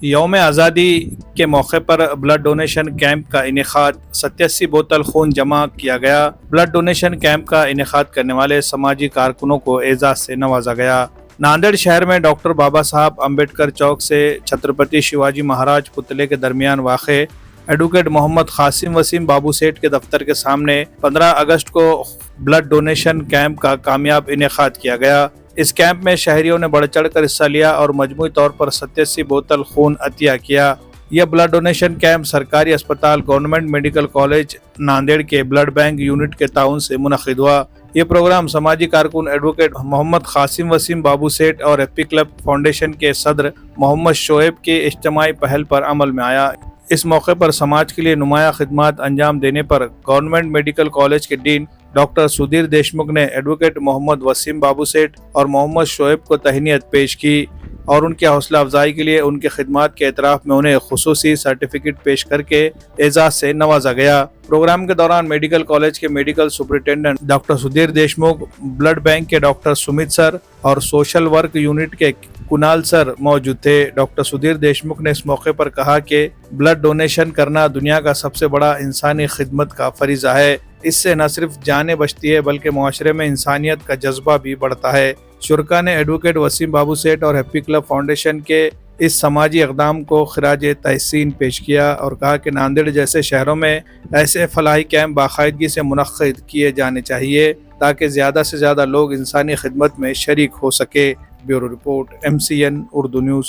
یوم آزادی کے موقع پر بلڈ ڈونیشن کیمپ کا انعقاد 87 بوتل خون جمع کیا گیا۔ بلڈ ڈونیشن کیمپ کا انعقاد کرنے والے سماجی کارکنوں کو اعزاز سے نوازا گیا۔ ناندیڑ شہر میں ڈاکٹر بابا صاحب امبیڈکر چوک سے چھترپتی شیواجی مہاراج پتلے کے درمیان واقع ایڈوکیٹ محمد قاسم وسیم بابو سیٹھ کے دفتر کے سامنے 15 اگست کو بلڈ ڈونیشن کیمپ کا کامیاب انعقاد کیا گیا۔ اس کیمپ میں شہریوں نے بڑھ چڑھ کر حصہ لیا اور مجموعی طور پر 87 بوتل خون عطیہ کیا۔ یہ بلڈ ڈونیشن کیمپ سرکاری اسپتال گورنمنٹ میڈیکل کالج ناندیڑ کے بلڈ بینک یونٹ کے تعاون سے منعقد ہوا۔ یہ پروگرام سماجی کارکن ایڈوکیٹ محمد قاسم وسیم بابو سیٹھ اور ہیپی کلب فاؤنڈیشن کے صدر محمد شعیب کی اجتماعی پہل پر عمل میں آیا۔ اس موقع پر سماج کے لیے نمایاں خدمات انجام دینے پر گورنمنٹ میڈیکل کالج کے ڈین ڈاکٹر سدھیر دیشمکھ نے ایڈوکیٹ محمد وسیم بابو سیٹھ اور محمد شعیب کو تہنیت پیش کی اور ان کی حوصلہ افزائی کے لیے ان کی خدمات کے اعتراف میں انہیں خصوصی سرٹیفکیٹ پیش کر کے اعزاز سے نوازا گیا۔ پروگرام کے دوران میڈیکل کالج کے medical superintendent doctor Sudhir Deshmukh, blood bank کے ڈاکٹر سمیت سر اور سوشل ورک یونٹ کے کنال سر موجود تھے۔ ڈاکٹر سدھیر دیشمکھ نے اس موقع پر کہا کہ بلڈ ڈونیشن کرنا دنیا کا سب سے بڑا انسانی خدمت کا فریضہ ہے۔ اس سے نہ صرف جانیں بچتی ہے بلکہ معاشرے میں انسانیت کا جذبہ بھی بڑھتا ہے۔ شرکا نے ایڈوکیٹ وسیم بابو سیٹھ اور ہیپی کلب فاؤنڈیشن کے اس سماجی اقدام کو خراج تحسین پیش کیا اور کہا کہ ناندیڑ جیسے شہروں میں ایسے فلاحی کیمپ باقاعدگی سے منعقد کیے جانے چاہیے تاکہ زیادہ سے زیادہ لوگ انسانی خدمت میں شریک ہو سکے۔ Bureau report, MCN Urdu news.